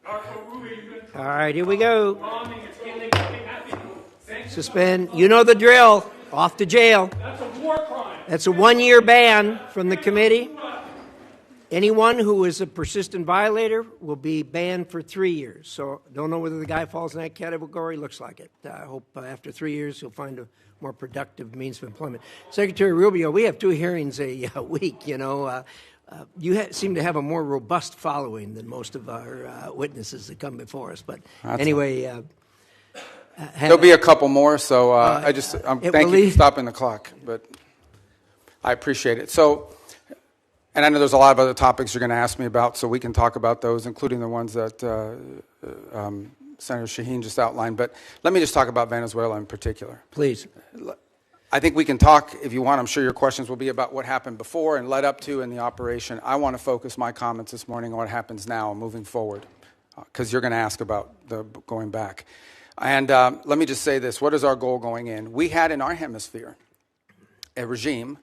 All right, here we go. Suspend. You know the drill. Off to jail. That's a war crime. That's a 1-year ban from the committee. Anyone who is a persistent violator will be banned for 3 years. So don't know whether the guy falls in that category. Looks like it. I hope after 3 years he'll find a more productive means of employment. Secretary Rubio, we have 2 hearings a week, you know. You seem to have a more robust following than most of our witnesses that come before us. But anyway, there'll be a couple more. So thank you for stopping the clock. But I appreciate it. So, and I know there's a lot of other topics you're going to ask me about, so we can talk about those, including the ones that Senator Shaheen just outlined. But let me just talk about Venezuela in particular. Please. I think we can talk, if you want. I'm sure your questions will be about what happened before and led up to in the operation. I want to focus my comments this morning on what happens now and moving forward, because you're going to ask about the going back. And let me just say this. What is our goal going in? We had in our hemisphere a regime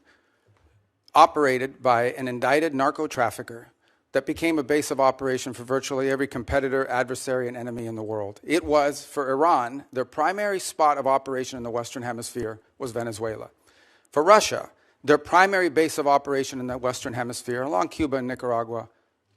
operated by an indicted narco-trafficker that became a base of operation for virtually every competitor, adversary, and enemy in the world. It was, for Iran, their primary spot of operation in the Western Hemisphere was Venezuela. For Russia, their primary base of operation in the Western Hemisphere, along Cuba and Nicaragua,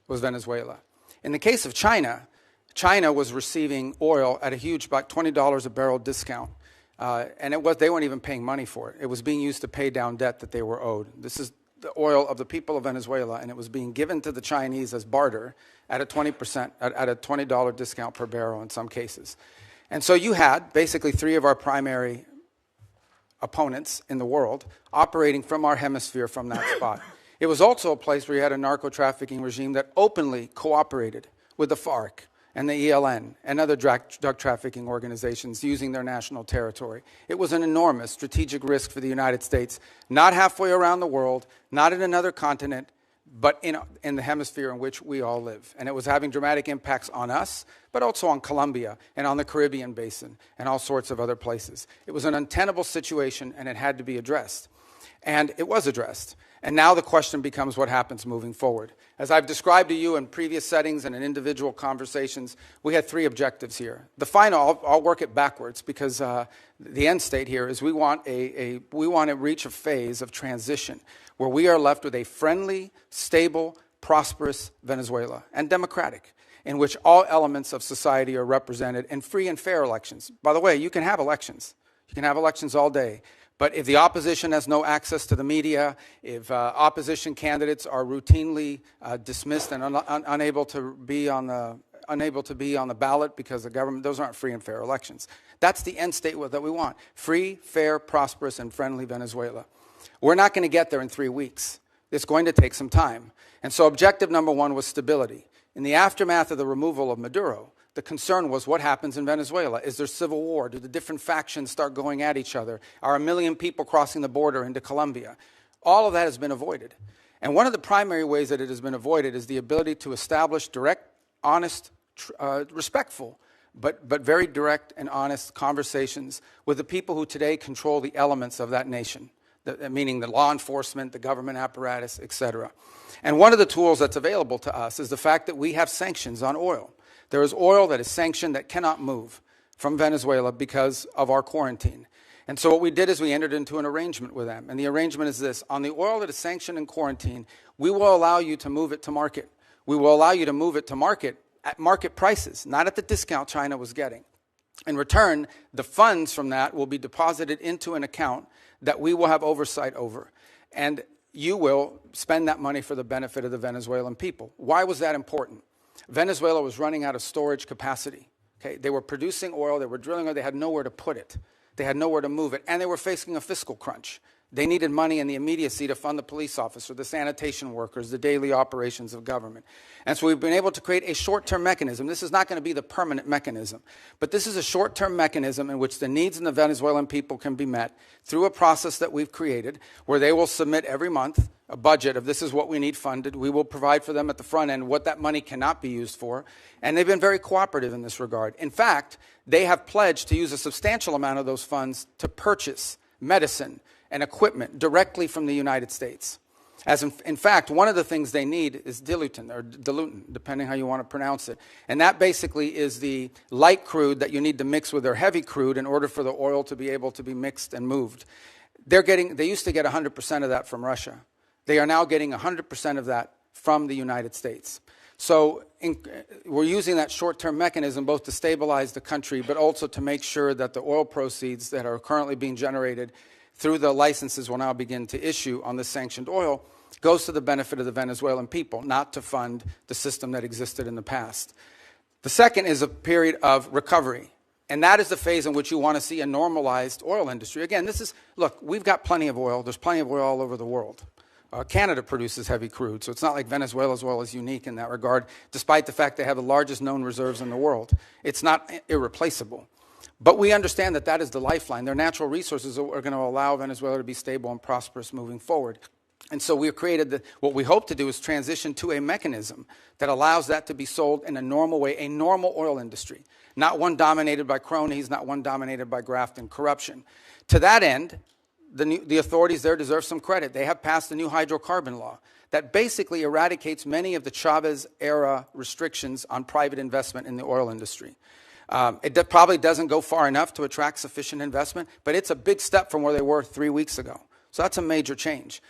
was Venezuela. In the case of China, China was receiving oil at a huge, about $20 a barrel discount. And they weren't even paying money for it. It was being used to pay down debt that they were owed. This is the oil of the people of Venezuela, and it was being given to the Chinese as barter at a $20 discount per barrel in some cases. And so you had basically 3 of our primary opponents in the world operating from our hemisphere from that spot. It was also a place where you had a narco-trafficking regime that openly cooperated with the FARC and the ELN and other drug trafficking organizations using their national territory. It was an enormous strategic risk for the United States, not halfway around the world, not in another continent, but in the hemisphere in which we all live. And it was having dramatic impacts on us, but also on Colombia and on the Caribbean basin and all sorts of other places. It was an untenable situation, and it had to be addressed. And it was addressed. And now the question becomes what happens moving forward. As I've described to you in previous settings and in individual conversations, we had 3 objectives here. The final, I'll work it backwards, because the end state here is we want to reach a phase of transition where we are left with a friendly, stable, prosperous Venezuela, and democratic, in which all elements of society are represented in free and fair elections. By the way, you can have elections. You can have elections all day. But if the opposition has no access to the media, if opposition candidates are routinely dismissed and unable to be on the ballot because the government, those aren't free and fair elections. That's the end state that we want. Free, fair, prosperous, and friendly Venezuela. We're not going to get there in 3 weeks. It's going to take some time. And so objective number 1 was stability. In the aftermath of the removal of Maduro, the concern was what happens in Venezuela. Is there civil war? Do the different factions start going at each other? Are 1 million people crossing the border into Colombia? All of that has been avoided. And one of the primary ways that it has been avoided is the ability to establish direct, honest, respectful, but very direct and honest conversations with the people who today control the elements of that nation, meaning the law enforcement, the government apparatus, etc. And one of the tools that's available to us is the fact that we have sanctions on oil. There is oil that is sanctioned that cannot move from Venezuela because of our quarantine. And so what we did is we entered into an arrangement with them. And the arrangement is this. On the oil that is sanctioned in quarantine, we will allow you to move it to market. We will allow you to move it to market at market prices, not at the discount China was getting. In return, the funds from that will be deposited into an account that we will have oversight over. And you will spend that money for the benefit of the Venezuelan people. Why was that important? Venezuela was running out of storage capacity. Okay? They were producing oil, they were drilling oil, they had nowhere to put it. They had nowhere to move it, and they were facing a fiscal crunch. They needed money in the immediacy to fund the police officer, the sanitation workers, the daily operations of government. And so we've been able to create a short-term mechanism. This is not going to be the permanent mechanism, but this is a short-term mechanism in which the needs of the Venezuelan people can be met through a process that we've created where they will submit every month a budget of this is what we need funded. We will provide for them at the front end what that money cannot be used for. And they've been very cooperative in this regard. In fact, they have pledged to use a substantial amount of those funds to purchase medicine and equipment directly from the United States. As in fact, one of the things they need is diluent, depending how you want to pronounce it. And that basically is the light crude that you need to mix with their heavy crude in order for the oil to be able to be mixed and moved. They used to get 100% of that from Russia. They are now getting 100% of that from the United States. So we're using that short-term mechanism both to stabilize the country, but also to make sure that the oil proceeds that are currently being generated through the licenses we'll now begin to issue on this sanctioned oil goes to the benefit of the Venezuelan people, not to fund the system that existed in the past. The second is a period of recovery, and that is the phase in which you want to see a normalized oil industry. Again, look, we've got plenty of oil. There's plenty of oil all over the world. Canada produces heavy crude, so it's not like Venezuela's oil is unique in that regard, despite the fact they have the largest known reserves in the world. It's not irreplaceable. But we understand that that is the lifeline. Their natural resources are going to allow Venezuela to be stable and prosperous moving forward. And so we've created what we hope to do is transition to a mechanism that allows that to be sold in a normal way, a normal oil industry, not one dominated by cronies, not one dominated by graft and corruption. To that end, the authorities there deserve some credit. They have passed a new hydrocarbon law that basically eradicates many of the Chavez-era restrictions on private investment in the oil industry. It probably doesn't go far enough to attract sufficient investment, but it's a big step from where they were 3 weeks ago. So that's a major change.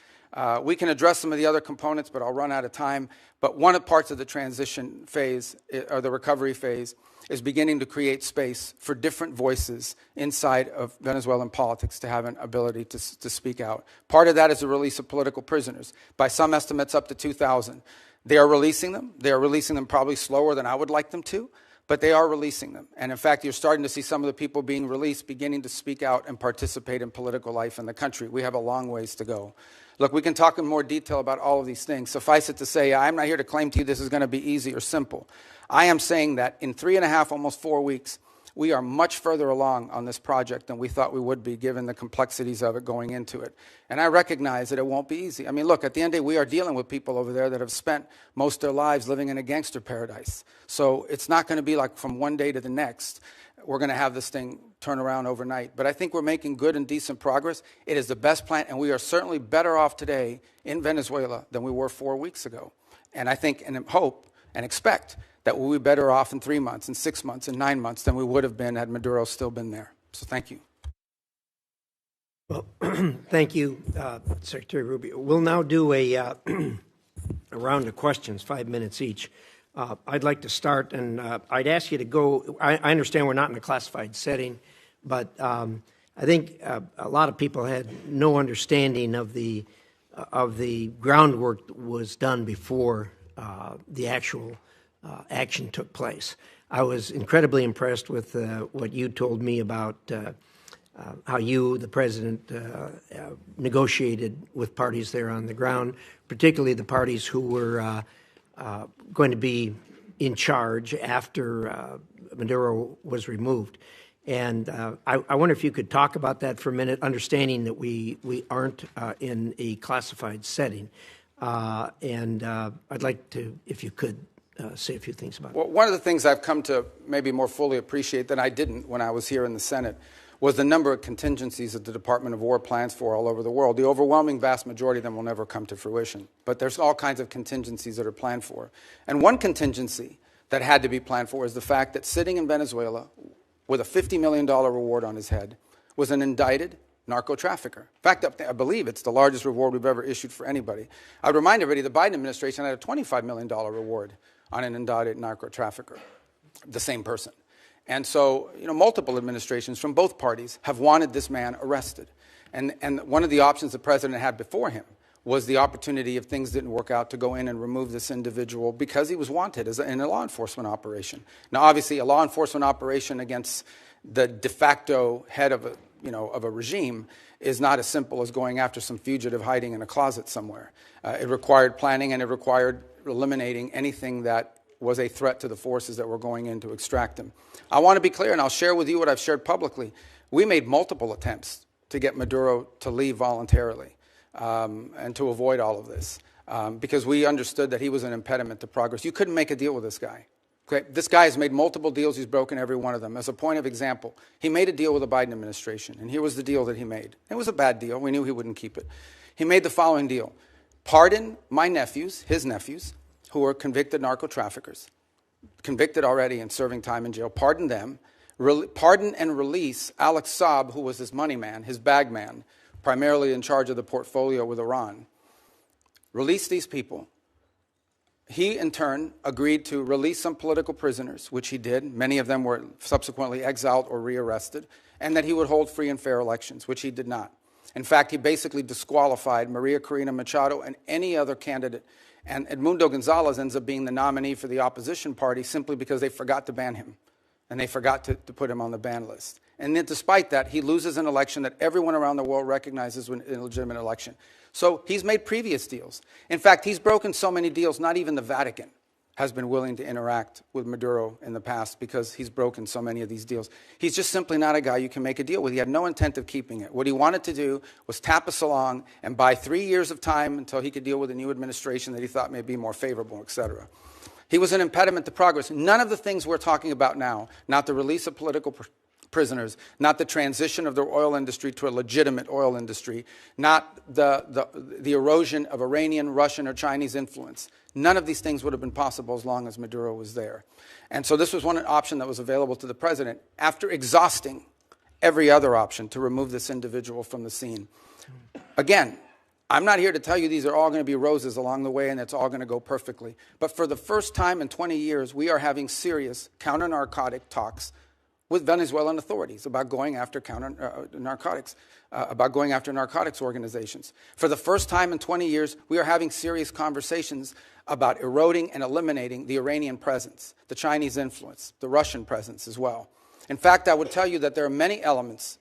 We can address some of the other components, but I'll run out of time. But one of the parts of the transition phase, or the recovery phase, is beginning to create space for different voices inside of Venezuelan politics to have an ability to speak out. Part of that is the release of political prisoners. By some estimates, up to 2,000. They are releasing them. They are releasing them probably slower than I would like them to, but they are releasing them. And in fact, you're starting to see some of the people being released beginning to speak out and participate in political life in the country. We have a long ways to go. Look, we can talk in more detail about all of these things. Suffice it to say, I'm not here to claim to you this is going to be easy or simple. I am saying that in 3.5, almost 4 weeks, we are much further along on this project than we thought we would be, given the complexities of it going into it. And I recognize that it won't be easy. I mean, look, at the end of the day, we are dealing with people over there that have spent most of their lives living in a gangster paradise. So it's not going to be like from one day to the next, we're going to have this thing turn around overnight. But I think we're making good and decent progress. It is the best plan, and we are certainly better off today in Venezuela than we were 4 weeks ago. And I think and hope and expect that we'll be better off in 3 months, and 6 months, and 9 months than we would have been had Maduro still been there. So thank you. Well, thank you, Secretary Rubio. We'll now do a round of questions, 5 minutes each. I'd like to start, and I'd ask you to go. I understand we're not in a classified setting, but I think a lot of people had no understanding of the groundwork that was done before the actual action took place. I was incredibly impressed with what you told me about how you, the president, negotiated with parties there on the ground, particularly the parties who were going to be in charge after Maduro was removed. And I wonder if you could talk about that for a minute, understanding that we aren't in a classified setting. And I'd like to, if you could, say a few things about it. Well, one of the things I've come to maybe more fully appreciate than I didn't when I was here in the Senate was the number of contingencies that the Department of War plans for all over the world. The overwhelming vast majority of them will never come to fruition, but there's all kinds of contingencies that are planned for. And one contingency that had to be planned for is the fact that sitting in Venezuela with a $50 million reward on his head was an indicted narco-trafficker. In fact, I believe it's the largest reward we've ever issued for anybody. I'd remind everybody the Biden administration had a $25 million reward on an indicted narco-trafficker, the same person. And so, multiple administrations from both parties have wanted this man arrested. And one of the options the president had before him was the opportunity, if things didn't work out, to go in and remove this individual because he was wanted in a law enforcement operation. Now, obviously, a law enforcement operation against the de facto head of a regime is not as simple as going after some fugitive hiding in a closet somewhere. It required planning, and it required eliminating anything that was a threat to the forces that were going in to extract him. I want to be clear, and I'll share with you what I've shared publicly. We made multiple attempts to get Maduro to leave voluntarily and to avoid all of this because we understood that he was an impediment to progress. You couldn't make a deal with this guy. Okay? This guy has made multiple deals. He's broken every one of them. As a point of example, he made a deal with the Biden administration, and here was the deal that he made. It was a bad deal. We knew he wouldn't keep it. He made the following deal. pardon my nephews, his nephews, who are convicted narco-traffickers, convicted already and serving time in jail, pardon them, pardon and release Alex Saab, who was his money man, his bag man, primarily in charge of the portfolio with Iran. Release these people. He, in turn, agreed to release some political prisoners, which he did. Many of them were subsequently exiled or rearrested, and that he would hold free and fair elections, which he did not. In fact, he basically disqualified Maria Corina Machado and any other candidate, and Edmundo Gonzalez ends up being the nominee for the opposition party simply because they forgot to ban him, and they forgot to put him on the ban list. And then despite that, he loses an election that everyone around the world recognizes an illegitimate election. So he's made previous deals. In fact, he's broken so many deals, not even the Vatican has been willing to interact with Maduro in the past because he's broken so many of these deals. He's just simply not a guy you can make a deal with. He had no intent of keeping it. What he wanted to do was tap us along and buy 3 years of time until he could deal with a new administration that he thought may be more favorable, et cetera. He was an impediment to progress. None of the things we're talking about now, not the release of political prisoners, not the transition of the oil industry to a legitimate oil industry, not the erosion of Iranian, Russian, or Chinese influence. None of these things would have been possible as long as Maduro was there. And so this was one option that was available to the president after exhausting every other option to remove this individual from the scene. Again, I'm not here to tell you these are all going to be roses along the way and it's all going to go perfectly. But for the first time in 20 years, we are having serious counter-narcotic talks with Venezuelan authorities about going after narcotics organizations. For the first time in 20 years, we are having serious conversations about eroding and eliminating the Iranian presence, the Chinese influence, the Russian presence as well. In fact, I would tell you that there are many elements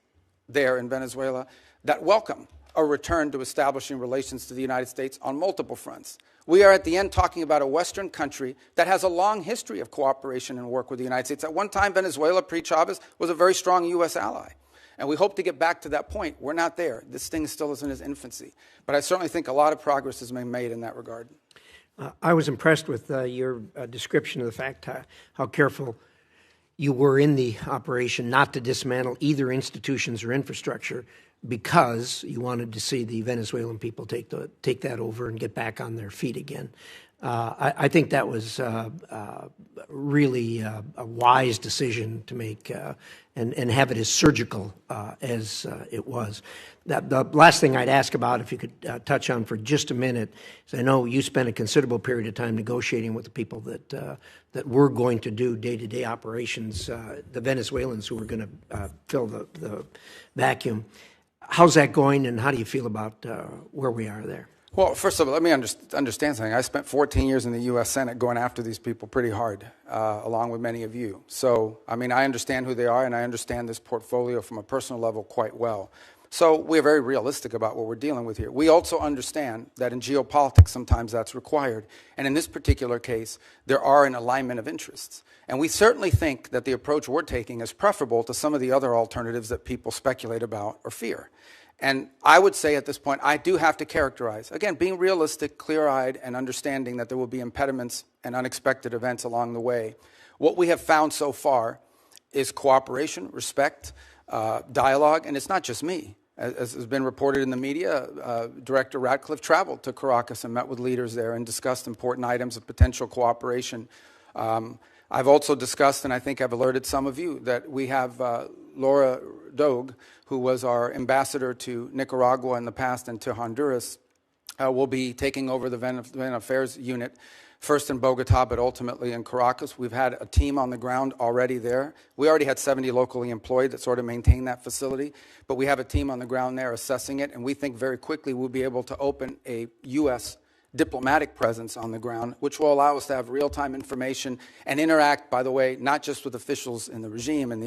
there in Venezuela that welcome a return to establishing relations to the United States on multiple fronts. We are at the end talking about a Western country that has a long history of cooperation and work with the United States. At one time, Venezuela, pre-Chavez, was a very strong U.S. ally. And we hope to get back to that point. We're not there. This thing still is in its infancy. But I certainly think a lot of progress has been made in that regard. I was impressed with your description of the fact how careful you were in the operation not to dismantle either institutions or infrastructure because you wanted to see the Venezuelan people take that over and get back on their feet again. I think that was really a wise decision to make and have it as surgical as it was. The last thing I'd ask about, if you could touch on for just a minute, is I know you spent a considerable period of time negotiating with the people that were going to do day-to-day operations, the Venezuelans who were going to fill the vacuum. How's that going, and how do you feel about where we are there? Well, first of all, let me understand something. I spent 14 years in the U.S. Senate going after these people pretty hard, along with many of you. So, I mean, I understand who they are, and I understand this portfolio from a personal level quite well. So we're very realistic about what we're dealing with here. We also understand that in geopolitics, sometimes that's required. And in this particular case, there are an alignment of interests. And we certainly think that the approach we're taking is preferable to some of the other alternatives that people speculate about or fear. And I would say at this point, I do have to characterize, again, being realistic, clear-eyed, and understanding that there will be impediments and unexpected events along the way. What we have found so far is cooperation, respect, dialogue, and it's not just me. As has been reported in the media, Director Ratcliffe traveled to Caracas and met with leaders there and discussed important items of potential cooperation. I've also discussed, and I think I've alerted some of you, that we have Laura Dogue, who was our ambassador to Nicaragua in the past and to Honduras, will be taking over the Venezuelan Affairs unit, first in Bogota, but ultimately in Caracas. We've had a team on the ground already there. We already had 70 locally employed that sort of maintain that facility, but we have a team on the ground there assessing it, and we think very quickly we'll be able to open a U.S. diplomatic presence on the ground, which will allow us to have real-time information and interact, by the way, not just with officials in the regime and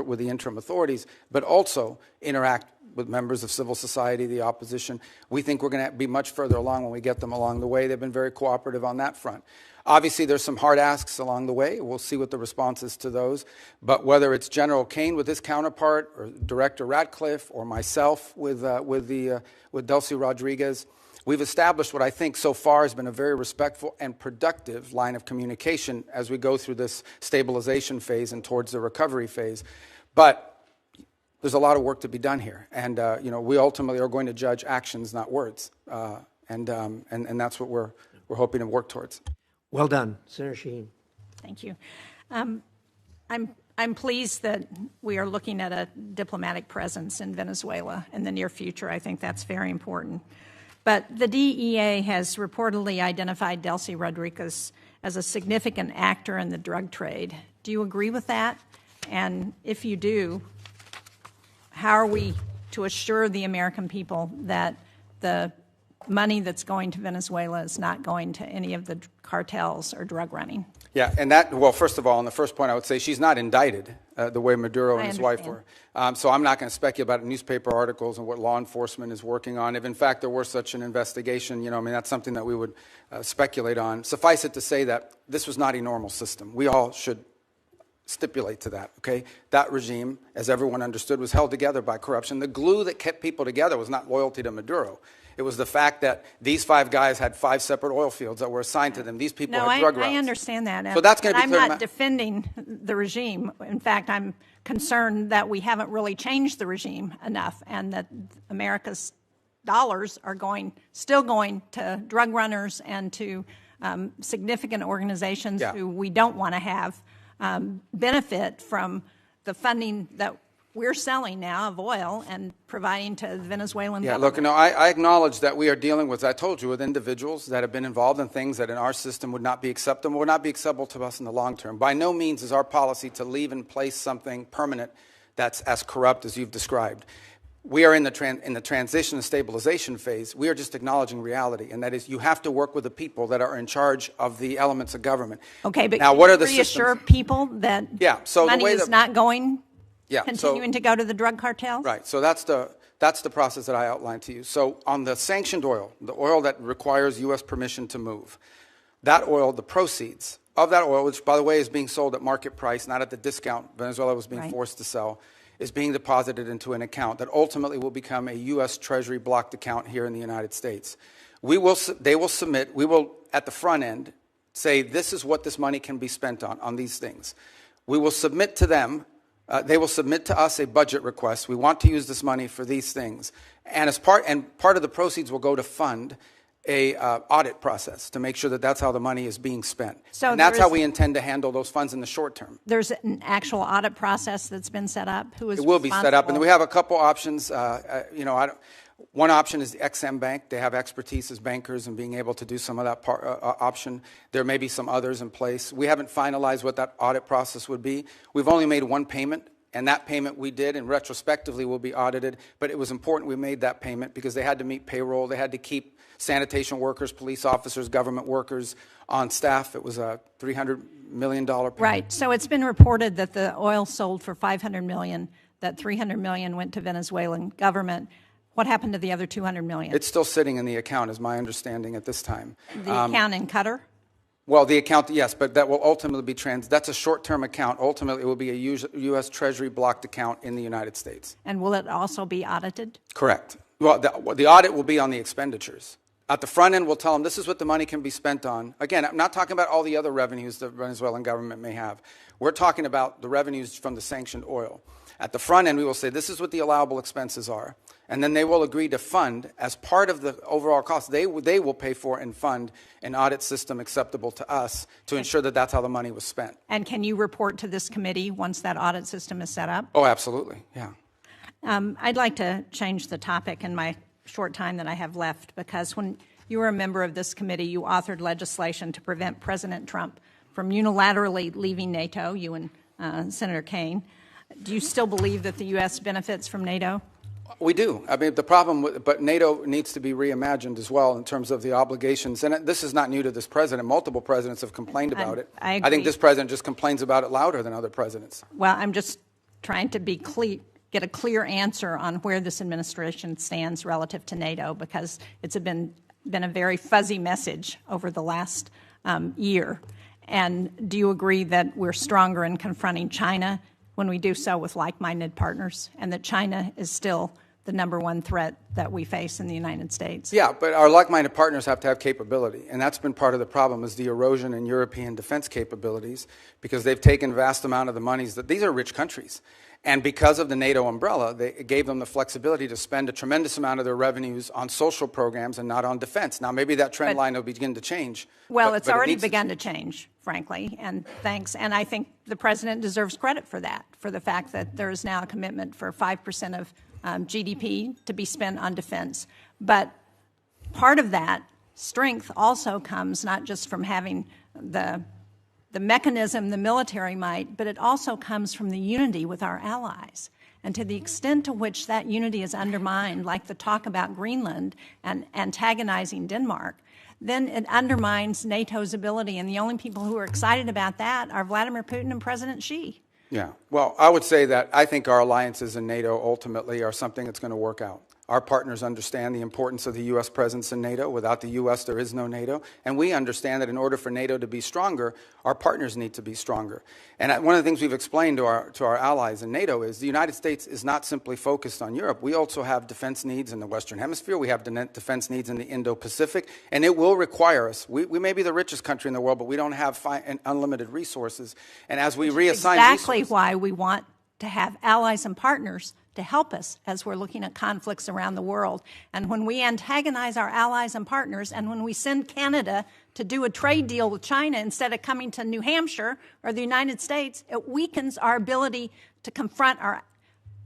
with the interim authorities, but also interact with members of civil society, the opposition. We think we're going to be much further along when we get them along the way. They've been very cooperative on that front. Obviously, there's some hard asks along the way. We'll see what the response is to those. But whether it's General Kane with his counterpart, or Director Ratcliffe, or myself with Delcy Rodriguez, we've established what I think so far has been a very respectful and productive line of communication as we go through this stabilization phase and towards the recovery phase. But there's a lot of work to be done here. And we ultimately are going to judge actions, not words. And that's what we're hoping to work towards. Well done, Senator Shaheen. Thank you. I'm pleased that we are looking at a diplomatic presence in Venezuela in the near future. I think that's very important. But the DEA has reportedly identified Delcy Rodriguez as a significant actor in the drug trade. Do you agree with that? And if you do, how are we to assure the American people that the money that's going to Venezuela is not going to any of the cartels or drug running? Yeah, and well, first of all, on the first point, I would say she's not indicted the way Maduro and his wife were. So I'm not going to speculate about newspaper articles and what law enforcement is working on. If, in fact, there were such an investigation, that's something that we would speculate on. Suffice it to say that this was not a normal system. We all should stipulate to that, okay? That regime, as everyone understood, was held together by corruption. The glue that kept people together was not loyalty to Maduro. It was the fact that these 5 guys had 5 separate oil fields that were assigned to them. These people had drug routes. I understand that. So that's going to be I'm not defending the regime. In fact, I'm concerned that we haven't really changed the regime enough, and that America's dollars are still going to drug runners and to significant organizations who we don't want to have benefit from the funding that we're selling now of oil and providing to the Venezuelan government. Look, I acknowledge that we are dealing with, I told you, with individuals that have been involved in things that in our system would not be acceptable, would not be acceptable to us in the long term. By no means is our policy to leave in place something permanent that's as corrupt as you've described. We are in the transition and stabilization phase. We are just acknowledging reality, and that is you have to work with the people that are in charge of the elements of government. Okay, but now, can what you are the reassure people that money is not going continuing to go to the drug cartels? Right. So that's the process that I outlined to you. So on the sanctioned oil, the oil that requires U.S. permission to move, that oil, the proceeds of that oil, which, by the way, is being sold at market price, not at the discount Venezuela was being forced to sell, is being deposited into an account that ultimately will become a U.S. Treasury blocked account here in the United States. They will submit, we will, at the front end, say this is what this money can be spent on these things. We will submit to them. They will submit to us a budget request. We want to use this money for these things, and part of the proceeds will go to fund a audit process to make sure that that's how the money is being spent. So and that's how we intend to handle those funds in the short term. There's an actual audit process that's been set up. Who is it will be set up, and we have a couple options. One option is the XM Bank. They have expertise as bankers and being able to do some of that option. There may be some others in place. We haven't finalized what that audit process would be. We've only made one payment, and that payment we did, and retrospectively will be audited. But it was important we made that payment because they had to meet payroll. They had to keep sanitation workers, police officers, government workers on staff. It was a $300 million payment. Right. So it's been reported that the oil sold for $500 million, that $300 million went to Venezuelan government. What happened to the other $200 million? It's still sitting in the account, is my understanding at this time. The account in Qatar? Well, the account, yes, but that will ultimately be that's a short-term account. Ultimately, it will be a U.S. Treasury blocked account in the United States. And will it also be audited? Correct. Well, the audit will be on the expenditures. At the front end, we'll tell them this is what the money can be spent on. Again, I'm not talking about all the other revenues the Venezuelan government may have. We're talking about the revenues from the sanctioned oil. At the front end, we will say this is what the allowable expenses are. And then they will agree to fund, as part of the overall cost, they will pay for and fund an audit system acceptable to us to ensure that that's how the money was spent. And can you report to this committee once that audit system is set up? Oh, absolutely, yeah. I'd like to change the topic in my short time that I have left, because when you were a member of this committee, you authored legislation to prevent President Trump from unilaterally leaving NATO, you and Senator Kaine. Do you still believe that the U.S. benefits from NATO? We do. I mean, but NATO needs to be reimagined as well in terms of the obligations. And this is not new to this president. Multiple presidents have complained about it. I agree. I think this president just complains about it louder than other presidents. Well, I'm just trying to be get a clear answer on where this administration stands relative to NATO, because it's been a very fuzzy message over the last year. And do you agree that we're stronger in confronting China when we do so with like-minded partners, and that China is still the number one threat that we face in the United States. Yeah, but our like-minded partners have to have capability, and that's been part of the problem, is the erosion in European defense capabilities, because they've taken vast amount of the monies. These are rich countries, and because of the NATO umbrella, it gave them the flexibility to spend a tremendous amount of their revenues on social programs and not on defense. Now, maybe that trend line will begin to change. Well, it's already begun to change, frankly, and thanks. And I think the president deserves credit for that, for the fact that there is now a commitment for 5% of GDP to be spent on defense. But part of that strength also comes not just from having the mechanism, the military might, but it also comes from the unity with our allies. And to the extent to which that unity is undermined, like the talk about Greenland and antagonizing Denmark, then it undermines NATO's ability. And the only people who are excited about that are Vladimir Putin and President Xi. Yeah, well, I would say that I think our alliances in NATO ultimately are something that's going to work out. Our partners understand the importance of the U.S. presence in NATO. Without the U.S., there is no NATO. And we understand that in order for NATO to be stronger, our partners need to be stronger. And one of the things we've explained to our allies in NATO is the United States is not simply focused on Europe. We also have defense needs in the Western Hemisphere. We have defense needs in the Indo-Pacific. And it will require us. We may be the richest country in the world, but we don't have unlimited resources. And as we reassign exactly why we want to have allies and partners to help us as we're looking at conflicts around the world. And when we antagonize our allies and partners, and when we send Canada to do a trade deal with China instead of coming to New Hampshire or the United States, it weakens our ability to confront our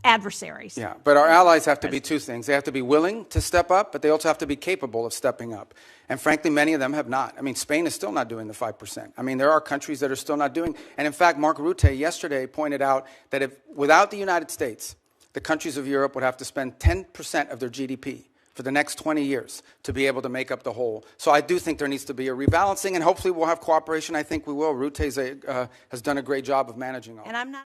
adversaries. Yeah, but our allies have to be two things. They have to be willing to step up, but they also have to be capable of stepping up. And frankly, many of them have not. I mean, Spain is still not doing the 5%. I mean, there are countries that are still not doing. And in fact, Mark Rutte yesterday pointed out that if without the United States, the countries of Europe would have to spend 10% of their GDP for the next 20 years to be able to make up the whole. So I do think there needs to be a rebalancing, and hopefully we'll have cooperation. I think we will. Rutte has done a great job of managing all. And I'm not